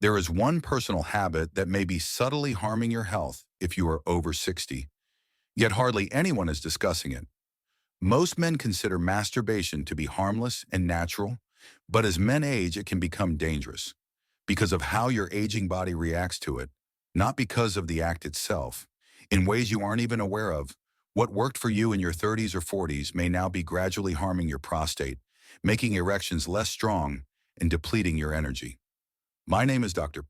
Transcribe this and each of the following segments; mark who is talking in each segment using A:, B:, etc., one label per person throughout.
A: There is one personal habit that may be subtly harming your health if you are over 60, yet hardly anyone is discussing it. Most men consider masturbation to be harmless and natural, but as men age, it can become dangerous because of how your aging body reacts to it, not because of the act itself. In ways you aren't even aware of, what worked for you in your 30s or 40s may now be gradually harming your prostate, making erections less strong and depleting your energy. My name is Dr.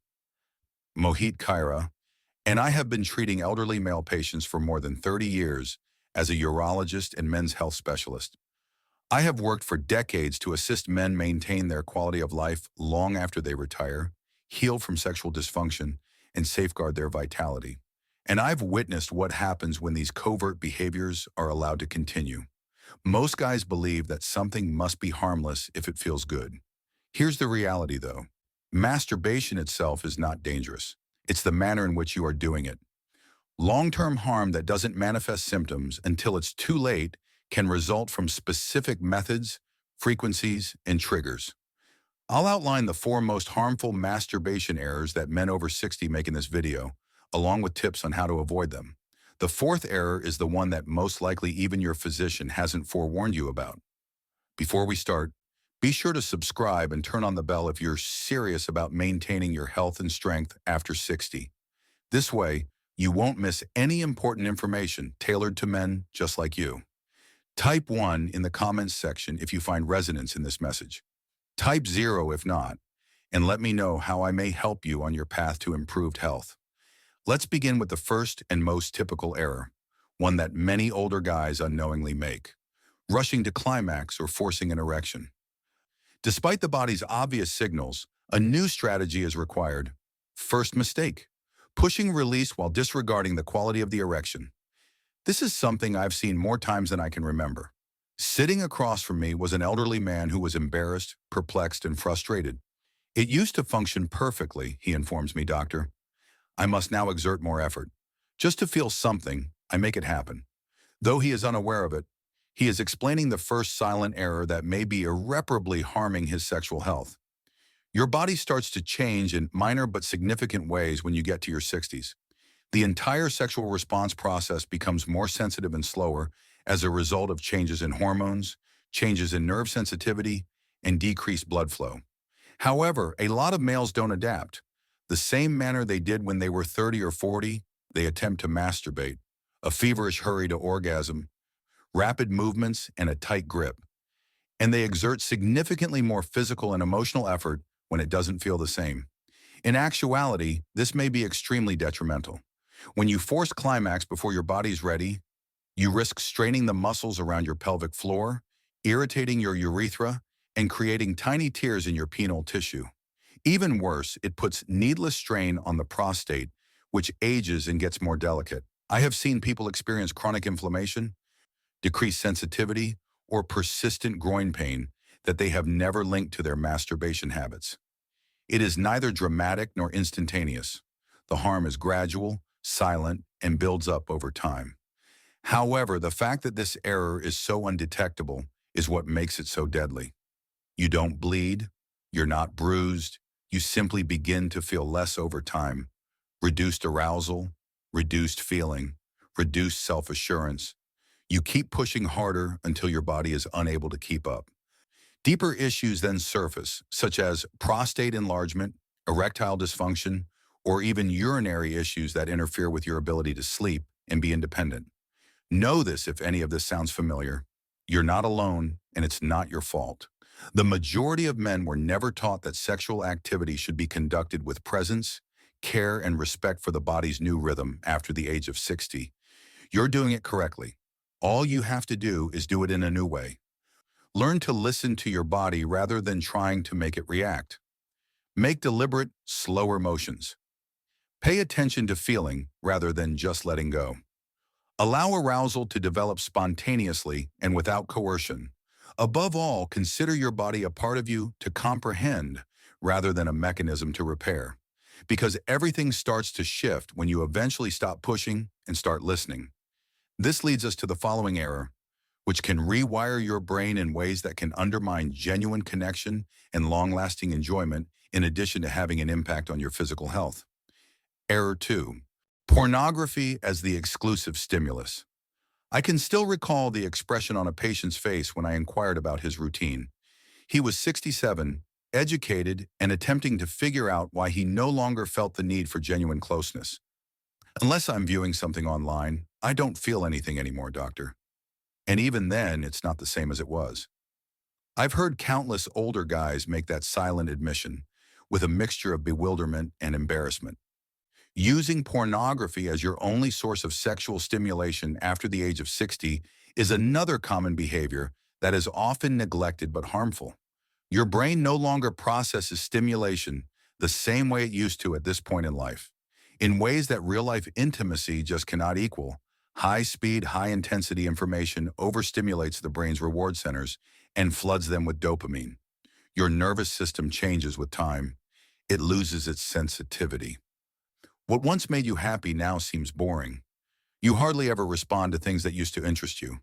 A: Mohit Khera, and I have been treating elderly male patients for more than 30 years as a urologist and men's health specialist. I have worked for decades to assist men maintain their quality of life long after they retire, heal from sexual dysfunction, and safeguard their vitality. And I've witnessed what happens when these covert behaviors are allowed to continue. Most guys believe that something must be harmless if it feels good. Here's the reality, though. Masturbation itself is not dangerous. It's the manner in which you are doing it. Long-term harm that doesn't manifest symptoms until it's too late can result from specific methods, frequencies, and triggers. I'll outline the four most harmful masturbation errors that men over 60 make in this video, along with tips on how to avoid them. The fourth error is the one that most likely even your physician hasn't forewarned you about. Before we start, be sure to subscribe and turn on the bell if you're serious about maintaining your health and strength after 60. This way, you won't miss any important information tailored to men just like you. Type 1 in the comments section if you find resonance in this message. Type 0 if not, and let me know how I may help you on your path to improved health. Let's begin with the first and most typical error, one that many older guys unknowingly make: rushing to climax or forcing an erection. Despite the body's obvious signals, a new strategy is required. First mistake: pushing release while disregarding the quality of the erection. This is something I've seen more times than I can remember. Sitting across from me was an elderly man who was embarrassed, perplexed, and frustrated. "It used to function perfectly," he informs me, "Doctor. I must now exert more effort. Just to feel something, I make it happen." Though he is unaware of it, he is explaining the first silent error that may be irreparably harming his sexual health. Your body starts to change in minor but significant ways when you get to your 60s. The entire sexual response process becomes more sensitive and slower as a result of changes in hormones, changes in nerve sensitivity, and decreased blood flow. However, a lot of males don't adapt. The same manner they did when they were 30 or 40, they attempt to masturbate. A feverish hurry to orgasm, rapid movements, and a tight grip. And they exert significantly more physical and emotional effort when it doesn't feel the same. In actuality, this may be extremely detrimental. When you force climax before your body's ready, you risk straining the muscles around your pelvic floor, irritating your urethra, and creating tiny tears in your penile tissue. Even worse, it puts needless strain on the prostate, which ages and gets more delicate. I have seen people experience chronic inflammation, decreased sensitivity, or persistent groin pain that they have never linked to their masturbation habits. It is neither dramatic nor instantaneous. The harm is gradual, silent, and builds up over time. However, the fact that this error is so undetectable is what makes it so deadly. You don't bleed, you're not bruised, you simply begin to feel less over time. Reduced arousal, reduced feeling, reduced self-assurance. You keep pushing harder until your body is unable to keep up. Deeper issues then surface, such as prostate enlargement, erectile dysfunction, or even urinary issues that interfere with your ability to sleep and be independent. Know this if any of this sounds familiar. You're not alone, and it's not your fault. The majority of men were never taught that sexual activity should be conducted with presence, care, and respect for the body's new rhythm after the age of 60. You're doing it correctly. All you have to do is do it in a new way. Learn to listen to your body rather than trying to make it react. Make deliberate, slower motions. Pay attention to feeling rather than just letting go. Allow arousal to develop spontaneously and without coercion. Above all, consider your body a part of you to comprehend rather than a mechanism to repair. Because everything starts to shift when you eventually stop pushing and start listening. This leads us to the following error, which can rewire your brain in ways that can undermine genuine connection and long-lasting enjoyment in addition to having an impact on your physical health. Error 2. Pornography as the exclusive stimulus. I can still recall the expression on a patient's face when I inquired about his routine. He was 67, educated, and attempting to figure out why he no longer felt the need for genuine closeness. Unless I'm viewing something online, I don't feel anything anymore, doctor. And even then, it's not the same as it was. I've heard countless older guys make that silent admission, with a mixture of bewilderment and embarrassment. Using pornography as your only source of sexual stimulation after the age of 60 is another common behavior that is often neglected but harmful. Your brain no longer processes stimulation the same way it used to at this point in life. In ways that real-life intimacy just cannot equal, high-speed, high-intensity information overstimulates the brain's reward centers and floods them with dopamine. Your nervous system changes with time. It loses its sensitivity. What once made you happy now seems boring. You hardly ever respond to things that used to interest you.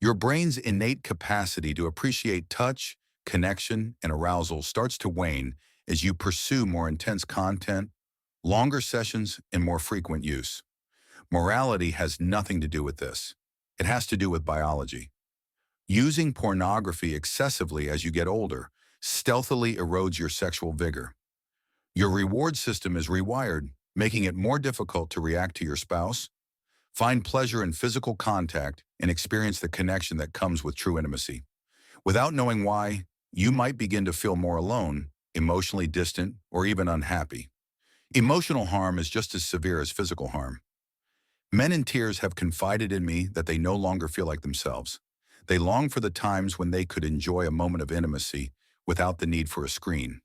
A: Your brain's innate capacity to appreciate touch, connection, and arousal starts to wane as you pursue more intense content, longer sessions, and more frequent use. Morality has nothing to do with this. It has to do with biology. Using pornography excessively as you get older stealthily erodes your sexual vigor. Your reward system is rewired, making it more difficult to react to your spouse, find pleasure in physical contact, and experience the connection that comes with true intimacy. Without knowing why, you might begin to feel more alone, emotionally distant, or even unhappy. Emotional harm is just as severe as physical harm. Men in tears have confided in me that they no longer feel like themselves. They long for the times when they could enjoy a moment of intimacy without the need for a screen,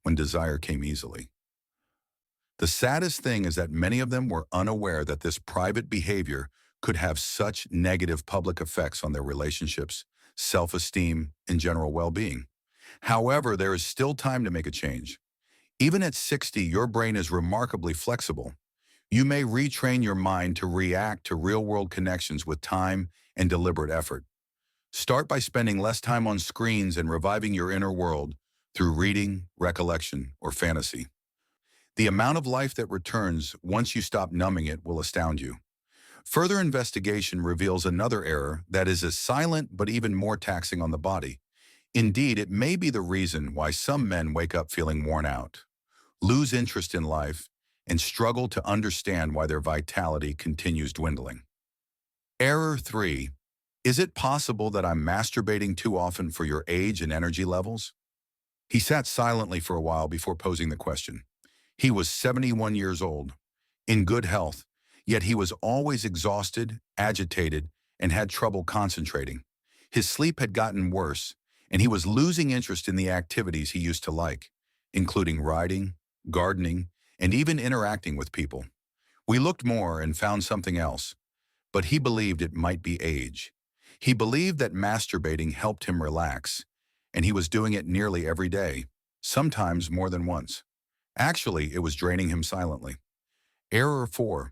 A: when desire came easily. The saddest thing is that many of them were unaware that this private behavior could have such negative public effects on their relationships, self-esteem, and general well-being. However, there is still time to make a change. Even at 60, your brain is remarkably flexible. You may retrain your mind to react to real-world connections with time and deliberate effort. Start by spending less time on screens and reviving your inner world through reading, recollection, or fantasy. The amount of life that returns once you stop numbing it will astound you. Further investigation reveals another error that is as silent but even more taxing on the body. Indeed, it may be the reason why some men wake up feeling worn out, lose interest in life, and struggle to understand why their vitality continues dwindling. Error 3. Is it possible that I'm masturbating too often for your age and energy levels? He sat silently for a while before posing the question. He was 71 years old, in good health, yet he was always exhausted, agitated, and had trouble concentrating. His sleep had gotten worse, and he was losing interest in the activities he used to like, including riding, gardening, and even interacting with people. We looked more and found something else, but he believed it might be age. He believed that masturbating helped him relax, and he was doing it nearly every day, sometimes more than once. Actually, it was draining him silently. Error 4.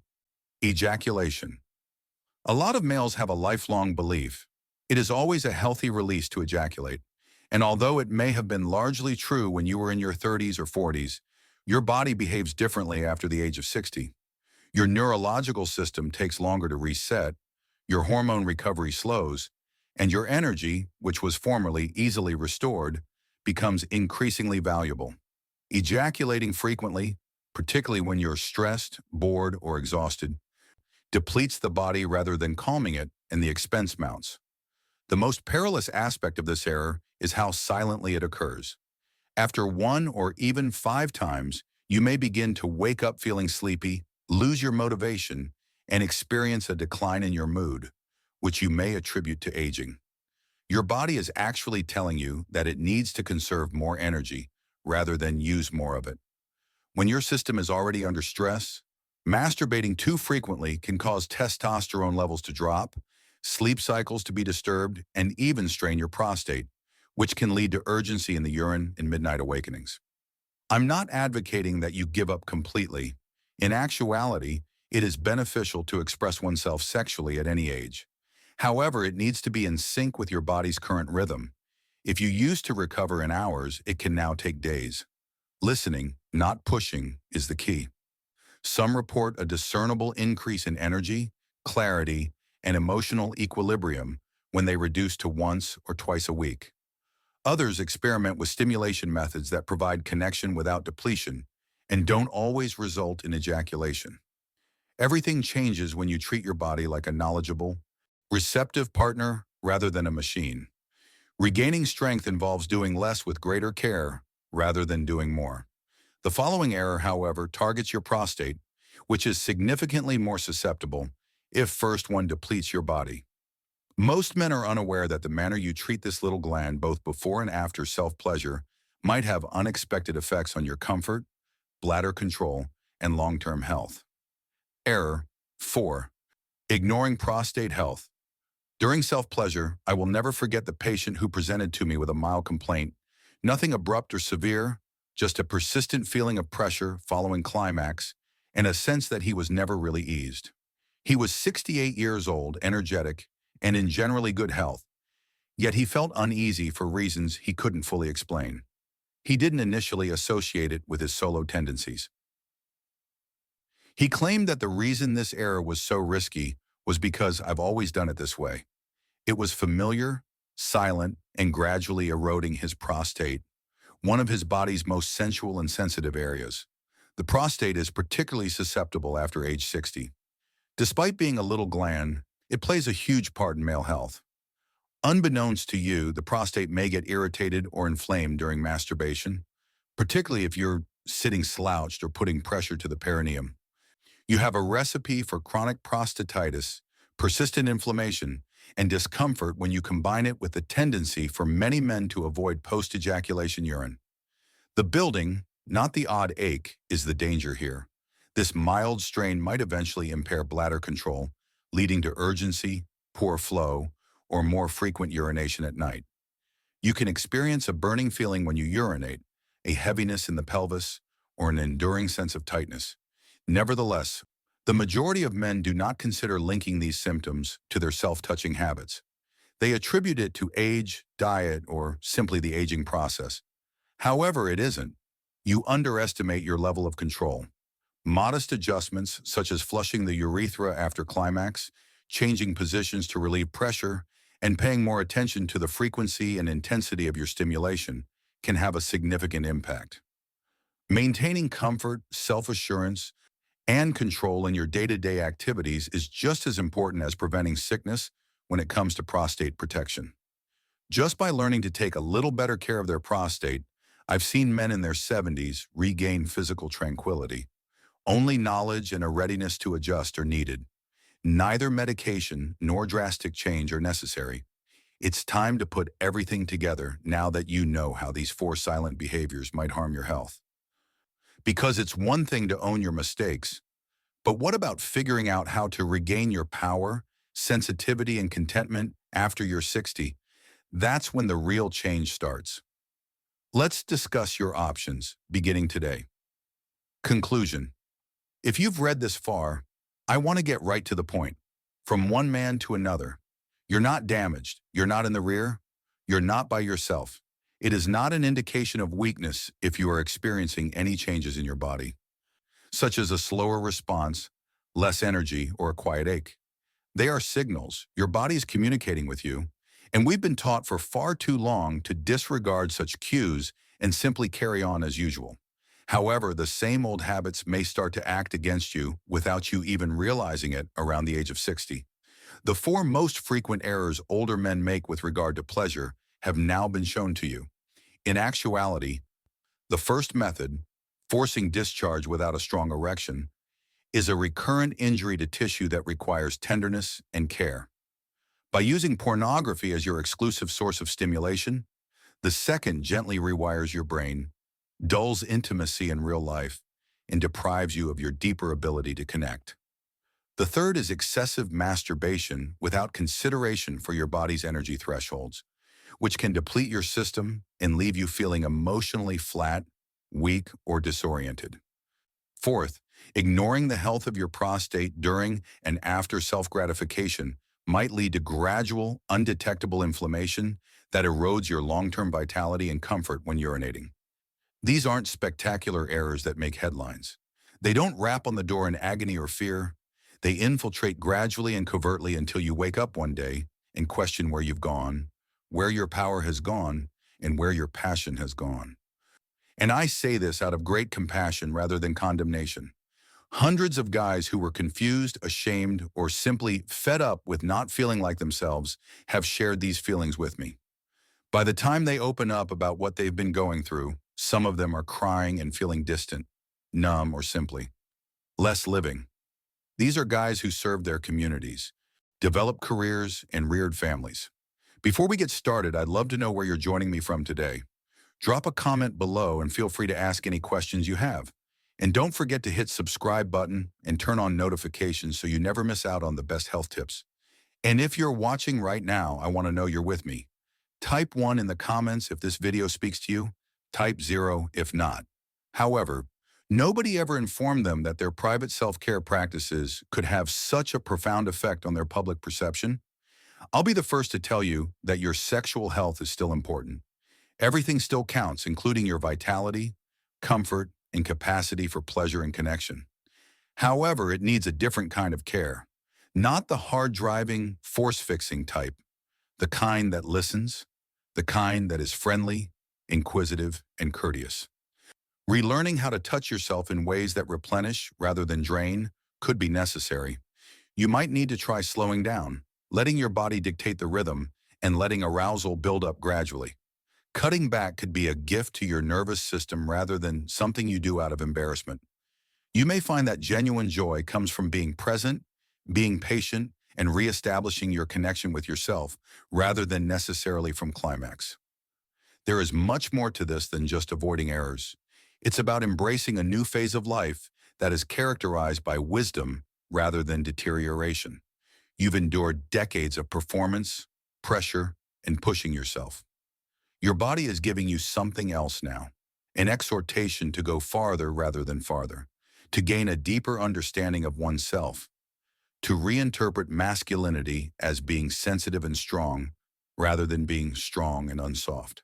A: Ejaculation. A lot of males have a lifelong belief. It is always a healthy release to ejaculate, and although it may have been largely true when you were in your 30s or 40s, your body behaves differently after the age of 60. Your neurological system takes longer to reset, your hormone recovery slows, and your energy, which was formerly easily restored, becomes increasingly valuable. Ejaculating frequently, particularly when you're stressed, bored, or exhausted, depletes the body rather than calming it, and the expense mounts. The most perilous aspect of this error is how silently it occurs. After 1 or even 5 times, you may begin to wake up feeling sleepy, lose your motivation, and experience a decline in your mood, which you may attribute to aging. Your body is actually telling you that it needs to conserve more energy rather than use more of it. When your system is already under stress, masturbating too frequently can cause testosterone levels to drop, sleep cycles to be disturbed, and even strain your prostate, which can lead to urgency in the urine and midnight awakenings. I'm not advocating that you give up completely. In actuality, it is beneficial to express oneself sexually at any age. However, it needs to be in sync with your body's current rhythm. If you used to recover in hours, it can now take days. Listening, not pushing, is the key. Some report a discernible increase in energy, clarity, and emotional equilibrium when they reduce to once or twice a week. Others experiment with stimulation methods that provide connection without depletion and don't always result in ejaculation. Everything changes when you treat your body like a knowledgeable, receptive partner rather than a machine. Regaining strength involves doing less with greater care rather than doing more. The following error, however, targets your prostate, which is significantly more susceptible if first one depletes your body. Most men are unaware that the manner you treat this little gland both before and after self-pleasure might have unexpected effects on your comfort, bladder control, and long-term health. Error 4. Ignoring prostate health. During self-pleasure, I will never forget the patient who presented to me with a mild complaint, nothing abrupt or severe, just a persistent feeling of pressure following climax, and a sense that he was never really eased. He was 68 years old, energetic, and in generally good health, yet he felt uneasy for reasons he couldn't fully explain. He didn't initially associate it with his solo tendencies. He claimed that the reason this error was so risky was because I've always done it this way. It was familiar, silent, and gradually eroding his prostate, one of his body's most sensual and sensitive areas. The prostate is particularly susceptible after age 60. Despite being a little gland, it plays a huge part in male health. Unbeknownst to you, the prostate may get irritated or inflamed during masturbation, particularly if you're sitting slouched or putting pressure to the perineum. You have a recipe for chronic prostatitis, persistent inflammation, and discomfort when you combine it with the tendency for many men to avoid post-ejaculation urine. The building, not the odd ache, is the danger here. This mild strain might eventually impair bladder control, leading to urgency, poor flow, or more frequent urination at night. You can experience a burning feeling when you urinate, a heaviness in the pelvis, or an enduring sense of tightness. Nevertheless, the majority of men do not consider linking these symptoms to their self-touching habits. They attribute it to age, diet, or simply the aging process. However, it isn't. You underestimate your level of control. Modest adjustments, such as flushing the urethra after climax, changing positions to relieve pressure, and paying more attention to the frequency and intensity of your stimulation, can have a significant impact. Maintaining comfort, self-assurance, and control in your day-to-day activities is just as important as preventing sickness when it comes to prostate protection. Just by learning to take a little better care of their prostate, I've seen men in their 70s regain physical tranquility. Only knowledge and a readiness to adjust are needed. Neither medication nor drastic change are necessary. It's time to put everything together now that you know how these 4 silent behaviors might harm your health. Because it's one thing to own your mistakes, but what about figuring out how to regain your power, sensitivity, and contentment after you're 60? That's when the real change starts. Let's discuss your options, beginning today. Conclusion. If you've read this far, I want to get right to the point. From one man to another. You're not damaged. You're not in the rear. You're not by yourself. It is not an indication of weakness if you are experiencing any changes in your body, such as a slower response, less energy, or a quiet ache. They are signals. Your body is communicating with you, and we've been taught for far too long to disregard such cues and simply carry on as usual. However, the same old habits may start to act against you without you even realizing it around the age of 60. The 4 most frequent errors older men make with regard to pleasure have now been shown to you. In actuality, the first method, forcing discharge without a strong erection, is a recurrent injury to tissue that requires tenderness and care. By using pornography as your exclusive source of stimulation, the second gently rewires your brain, dulls intimacy in real life, and deprives you of your deeper ability to connect. The third is excessive masturbation without consideration for your body's energy thresholds, which can deplete your system and leave you feeling emotionally flat, weak, or disoriented. Fourth, ignoring the health of your prostate during and after self-gratification might lead to gradual, undetectable inflammation that erodes your long-term vitality and comfort when urinating. These aren't spectacular errors that make headlines. They don't rap on the door in agony or fear. They infiltrate gradually and covertly until you wake up one day and question where you've gone, where your power has gone, and where your passion has gone. And I say this out of great compassion rather than condemnation. Hundreds of guys who were confused, ashamed, or simply fed up with not feeling like themselves have shared these feelings with me. By the time they open up about what they've been going through, some of them are crying and feeling distant, numb, or simply less living. These are guys who served their communities, developed careers, and reared families. Before we get started, I'd love to know where you're joining me from today. Drop a comment below and feel free to ask any questions you have. And don't forget to hit subscribe button and turn on notifications so you never miss out on the best health tips. And if you're watching right now, I want to know you're with me. Type 1 in the comments if this video speaks to you. Type 0 if not. However, nobody ever informed them that their private self-care practices could have such a profound effect on their public perception. I'll be the first to tell you that your sexual health is still important. Everything still counts, including your vitality, comfort, and capacity for pleasure and connection. However, it needs a different kind of care. Not the hard-driving, force-fixing type. The kind that listens. The kind that is friendly, inquisitive, and courteous. Relearning how to touch yourself in ways that replenish rather than drain could be necessary. You might need to try slowing down, letting your body dictate the rhythm, and letting arousal build up gradually. Cutting back could be a gift to your nervous system rather than something you do out of embarrassment. You may find that genuine joy comes from being present, being patient, and reestablishing your connection with yourself rather than necessarily from climax. There is much more to this than just avoiding errors. It's about embracing a new phase of life that is characterized by wisdom rather than deterioration. You've endured decades of performance, pressure, and pushing yourself. Your body is giving you something else now, an exhortation to go farther rather than farther, to gain a deeper understanding of oneself, to reinterpret masculinity as being sensitive and strong rather than being strong and unsoft.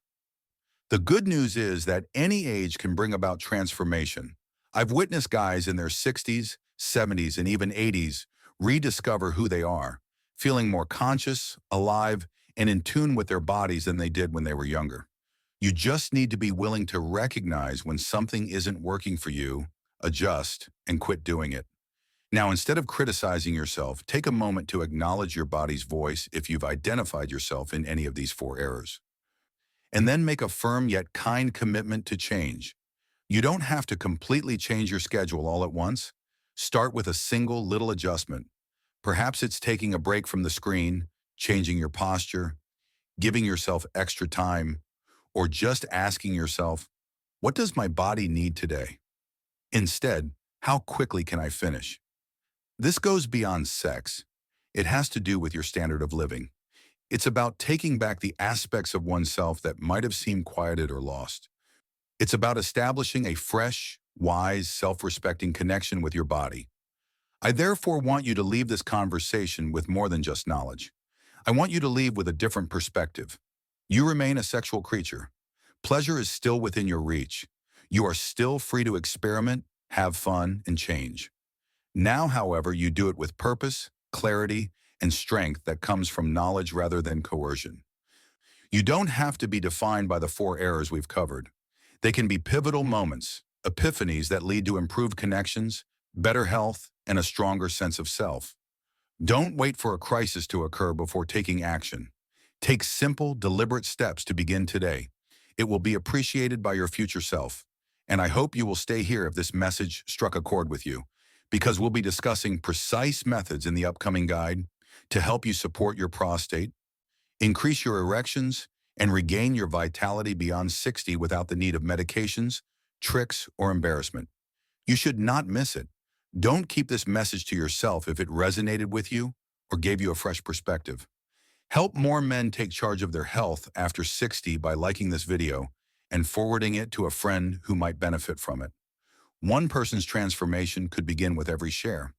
A: The good news is that any age can bring about transformation. I've witnessed guys in their 60s, 70s, and even 80s rediscover who they are, feeling more conscious, alive, and in tune with their bodies than they did when they were younger. You just need to be willing to recognize when something isn't working for you, adjust, and quit doing it. Now, instead of criticizing yourself, take a moment to acknowledge your body's voice if you've identified yourself in any of these 4 errors. And then make a firm yet kind commitment to change. You don't have to completely change your schedule all at once. Start with a single little adjustment. Perhaps it's taking a break from the screen, changing your posture, giving yourself extra time, or just asking yourself, what does my body need today? Instead, how quickly can I finish? This goes beyond sex. It has to do with your standard of living. It's about taking back the aspects of oneself that might have seemed quieted or lost. It's about establishing a fresh, wise, self-respecting connection with your body. I therefore want you to leave this conversation with more than just knowledge. I want you to leave with a different perspective. You remain a sexual creature. Pleasure is still within your reach. You are still free to experiment, have fun, and change. Now, however, you do it with purpose, clarity, and strength that comes from knowledge rather than coercion. You don't have to be defined by the 4 errors we've covered. They can be pivotal moments, epiphanies that lead to improved connections, better health, and a stronger sense of self. Don't wait for a crisis to occur before taking action. Take simple, deliberate steps to begin today. It will be appreciated by your future self. And I hope you will stay here if this message struck a chord with you, because we'll be discussing precise methods in the upcoming guide to help you support your prostate, increase your erections, and regain your vitality beyond 60 without the need of medications, tricks, or embarrassment. You should not miss it. Don't keep this message to yourself if it resonated with you or gave you a fresh perspective. Help more men take charge of their health after 60 by liking this video and forwarding it to a friend who might benefit from it. One person's transformation could begin with every share.